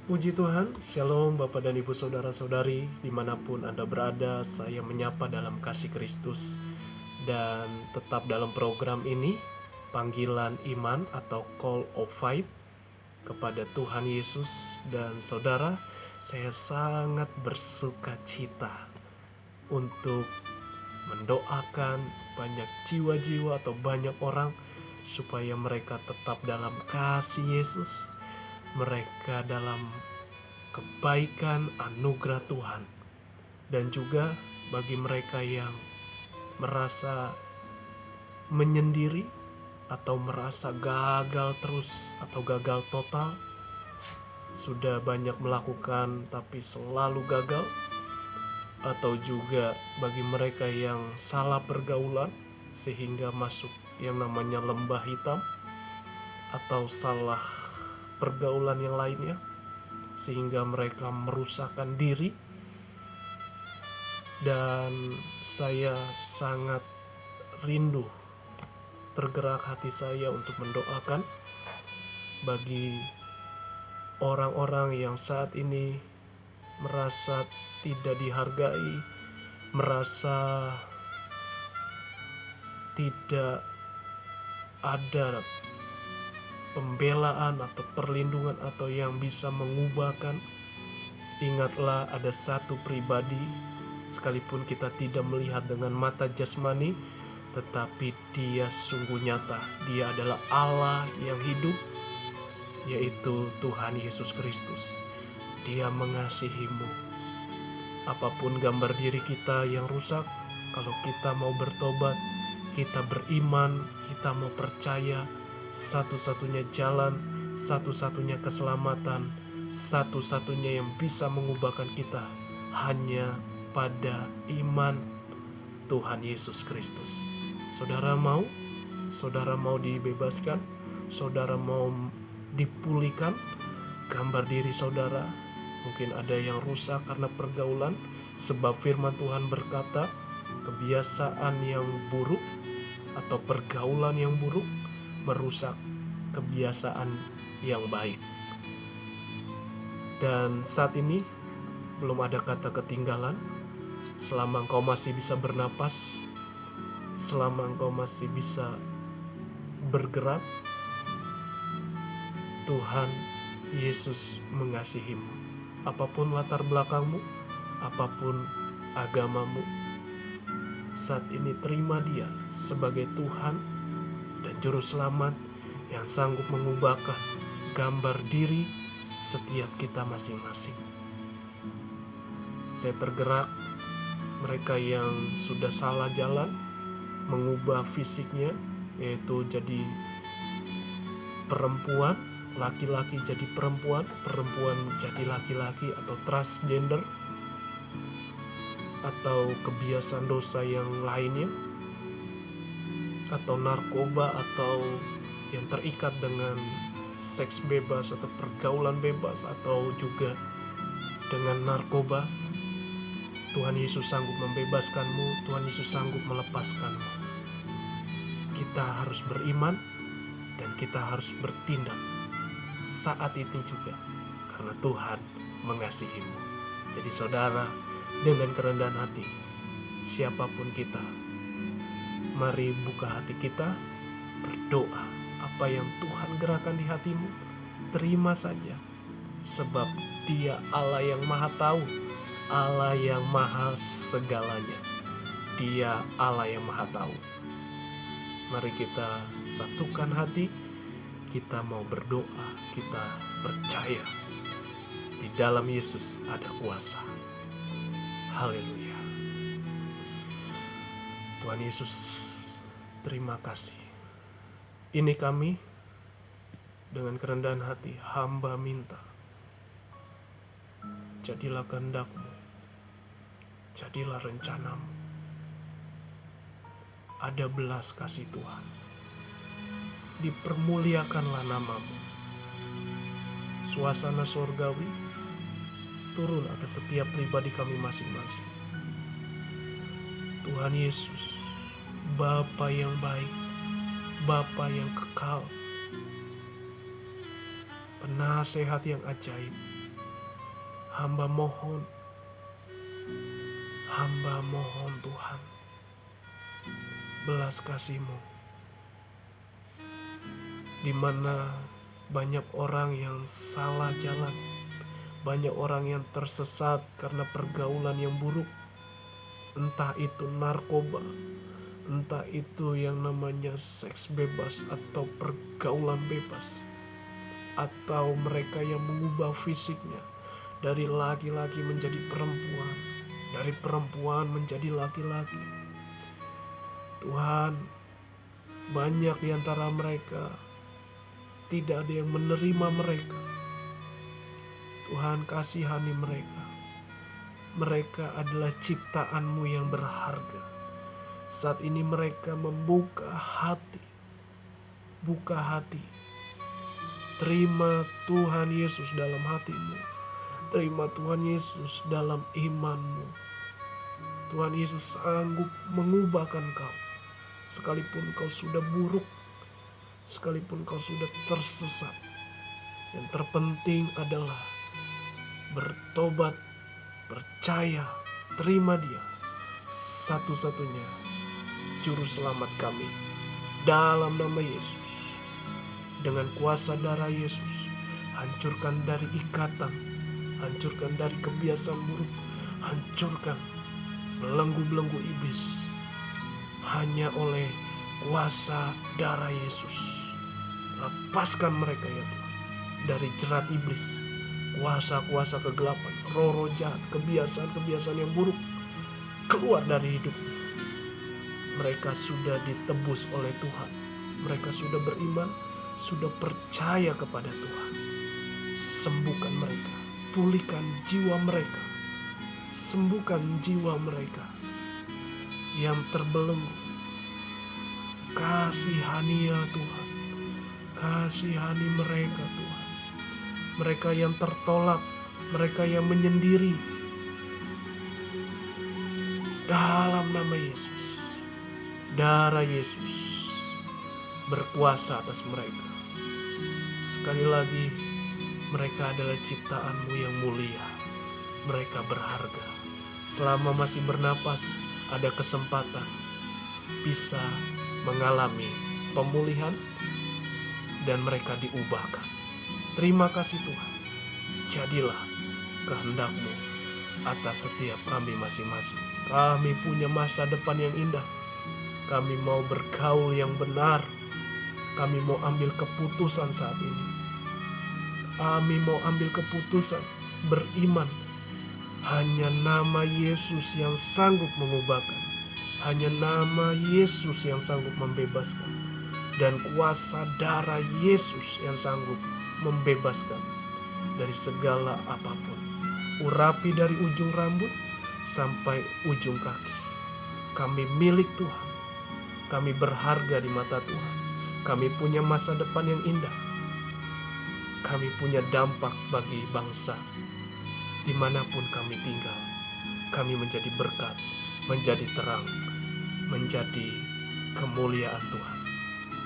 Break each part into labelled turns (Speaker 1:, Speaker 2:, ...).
Speaker 1: Puji Tuhan, Shalom Bapak dan Ibu Saudara-saudari, dimanapun Anda berada, saya menyapa dalam kasih Kristus. Dan tetap dalam program ini, panggilan iman atau Call of Faith kepada Tuhan Yesus. Dan saudara, saya sangat bersuka cita untuk mendoakan banyak jiwa-jiwa atau banyak orang supaya mereka tetap dalam kasih Yesus, mereka dalam kebaikan anugerah Tuhan. Dan juga bagi mereka yang merasa menyendiri atau merasa gagal terus atau gagal total, sudah banyak melakukan tapi selalu gagal, atau juga bagi mereka yang salah pergaulan sehingga masuk yang namanya lembah hitam, atau salah pergaulan yang lainnya sehingga mereka merusakkan diri. Dan saya sangat rindu, tergerak hati saya untuk mendoakan bagi orang-orang yang saat ini merasa tidak dihargai, merasa tidak ada pembelaan atau perlindungan atau yang bisa mengubahkan. Ingatlah, ada satu pribadi, sekalipun kita tidak melihat dengan mata jasmani, tetapi dia sungguh nyata. Dia adalah Allah yang hidup, yaitu Tuhan Yesus Kristus. Dia mengasihimu. Apapun gambar diri kita yang rusak, kalau kita mau bertobat, kita beriman, kita mau percaya, satu-satunya jalan, satu-satunya keselamatan, satu-satunya yang bisa mengubahkan kita hanya pada iman Tuhan Yesus Kristus. Saudara mau? Saudara mau dibebaskan? Saudara mau dipulihkan gambar diri saudara? Mungkin ada yang rusak karena pergaulan, sebab firman Tuhan berkata, kebiasaan yang buruk atau pergaulan yang buruk merusak kebiasaan yang baik. Dan saat ini belum ada kata ketinggalan. Selama engkau masih bisa bernapas, selama engkau masih bisa bergerak, Tuhan Yesus mengasihimu. Apapun latar belakangmu, apapun agamamu, saat ini terima Dia sebagai Tuhan dan Juru Selamat yang sanggup mengubahkan gambar diri setiap kita masing-masing. Saya tergerak, mereka yang sudah salah jalan, mengubah fisiknya, yaitu jadi perempuan, laki-laki jadi perempuan, perempuan jadi laki-laki, atau transgender, atau kebiasaan dosa yang lainnya, atau narkoba, atau yang terikat dengan seks bebas atau pergaulan bebas, atau juga dengan narkoba. Tuhan Yesus sanggup membebaskanmu, Tuhan Yesus sanggup melepaskanmu. Kita harus beriman dan kita harus bertindak saat itu juga, karena Tuhan mengasihimu. Jadi saudara, dengan kerendahan hati, siapapun kita, mari buka hati kita, berdoa. Apa yang Tuhan gerakan di hatimu, terima saja, sebab Dia Allah yang maha tahu, Allah yang maha segalanya. Dia Allah yang maha tahu. Mari kita satukan hati, kita mau berdoa, kita percaya di dalam Yesus ada kuasa. Haleluya. Tuhan Yesus, terima kasih. Ini kami dengan kerendahan hati, hamba minta, jadilah kehendak-Mu, jadilah rencanamu. Ada belas kasih Tuhan, dipermuliakanlah namamu. Suasana surgawi turun atas setiap pribadi kami masing-masing. Tuhan Yesus, Bapa yang baik, Bapa yang kekal, penasehat yang ajaib, Hamba mohon Tuhan, belas kasih-Mu, di mana banyak orang yang salah jalan, banyak orang yang tersesat karena pergaulan yang buruk, entah itu narkoba, entah itu yang namanya seks bebas atau pergaulan bebas, atau mereka yang mengubah fisiknya dari laki-laki menjadi perempuan, dari perempuan menjadi laki-laki. Tuhan, banyak di antara mereka tidak ada yang menerima mereka. Tuhan, kasihani mereka. Mereka adalah ciptaan-Mu yang berharga. Saat ini mereka membuka hati. Buka hati. Terima Tuhan Yesus dalam hatimu. Terima Tuhan Yesus dalam imanmu. Tuhan Yesus sanggup mengubahkan kau. Sekalipun kau sudah buruk, sekalipun kau sudah tersesat. Yang terpenting adalah bertobat, percaya, terima Dia. Satu-satunya juru selamat kami. Dalam nama Yesus. Dengan kuasa darah Yesus, hancurkan dari ikatan, hancurkan dari kebiasaan buruk, hancurkan belenggu-belenggu iblis. Hanya oleh kuasa darah Yesus. Lepaskan mereka ya Tuhan dari jerat iblis, kuasa-kuasa kegelapan, roh-roh jahat, kebiasaan-kebiasaan yang buruk keluar dari hidup. Mereka sudah ditebus oleh Tuhan. Mereka sudah beriman, sudah percaya kepada Tuhan. Sembuhkan mereka, pulihkan jiwa mereka, sembuhkan jiwa mereka yang terbelenggu. Kasihani ya Tuhan, kasihani mereka Tuhan. Mereka yang tertolak, mereka yang menyendiri. Dalam nama Yesus, darah Yesus berkuasa atas mereka. Sekali lagi, mereka adalah ciptaan-Mu yang mulia. Mereka berharga. Selama masih bernapas, ada kesempatan bisa mengalami pemulihan dan mereka diubahkan. Terima kasih Tuhan. Jadilah kehendak-Mu atas setiap kami masing-masing. Kami punya masa depan yang indah. Kami mau bergaul yang benar. Kami mau ambil keputusan saat ini. Kami mau ambil keputusan beriman. Hanya nama Yesus yang sanggup mengubahkan. Hanya nama Yesus yang sanggup membebaskan. Dan kuasa darah Yesus yang sanggup membebaskan dari segala apapun. Urapi dari ujung rambut sampai ujung kaki. Kami milik Tuhan. Kami berharga di mata Tuhan. Kami punya masa depan yang indah. Kami punya dampak bagi bangsa. Dimanapun kami tinggal, kami menjadi berkat, menjadi terang, menjadi kemuliaan Tuhan.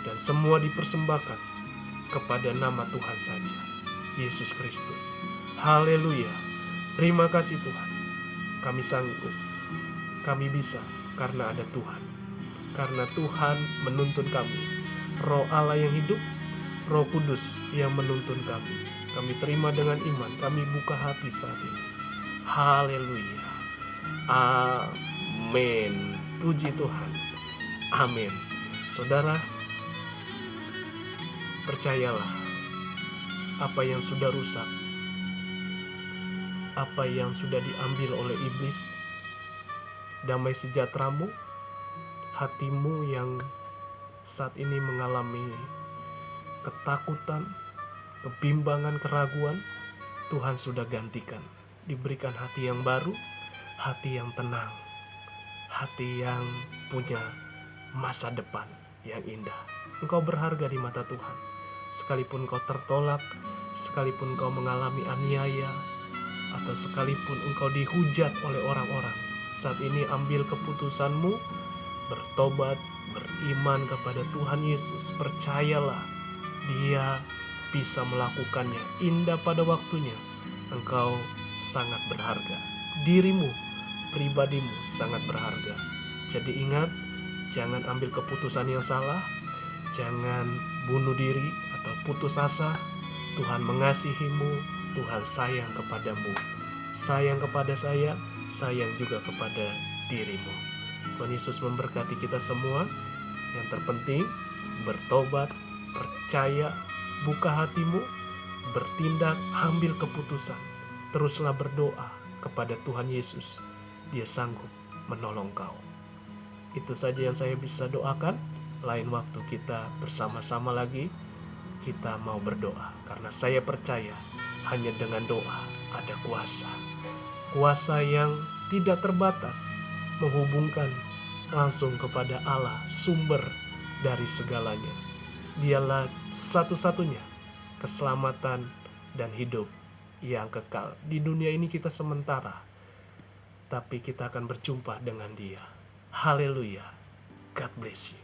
Speaker 1: Dan semua dipersembahkan kepada nama Tuhan saja, Yesus Kristus. Haleluya. Terima kasih Tuhan. Kami sanggup, kami bisa karena ada Tuhan. Karena Tuhan menuntun kami. Roh Allah yang hidup, Roh Kudus yang menuntun kami. Kami terima dengan iman. Kami buka hati saat ini. Haleluya. Amin. Puji Tuhan. Amin. Saudara, percayalah, apa yang sudah rusak, apa yang sudah diambil oleh iblis, damai sejahteramu, hatimu yang saat ini mengalami ketakutan, kebimbangan, keraguan, Tuhan sudah gantikan. Diberikan hati yang baru, hati yang tenang, hati yang punya masa depan yang indah. Engkau berharga di mata Tuhan. Sekalipun kau tertolak, sekalipun kau mengalami aniaya, atau sekalipun engkau dihujat oleh orang-orang, saat ini ambil keputusanmu, bertobat, beriman kepada Tuhan Yesus. Percayalah, Dia bisa melakukannya. Indah pada waktunya. Engkau sangat berharga. Dirimu, pribadimu sangat berharga. Jadi ingat, jangan ambil keputusan yang salah, jangan bunuh diri atau putus asa. Tuhan mengasihimu, Tuhan sayang kepadamu. Sayang kepada saya, sayang juga kepada dirimu. Tuhan Yesus memberkati kita semua. Yang terpenting, bertobat, percaya, buka hatimu, bertindak, ambil keputusan. Teruslah berdoa kepada Tuhan Yesus. Dia sanggup menolong kau. Itu saja yang saya bisa doakan. Lain waktu kita bersama-sama lagi, kita mau berdoa. Karena saya percaya hanya dengan doa ada kuasa. Kuasa yang tidak terbatas menghubungkan langsung kepada Allah, sumber dari segalanya. Dialah satu-satunya keselamatan dan hidup yang kekal. Di dunia ini kita sementara, tapi kita akan berjumpa dengan Dia. Haleluya. God bless you.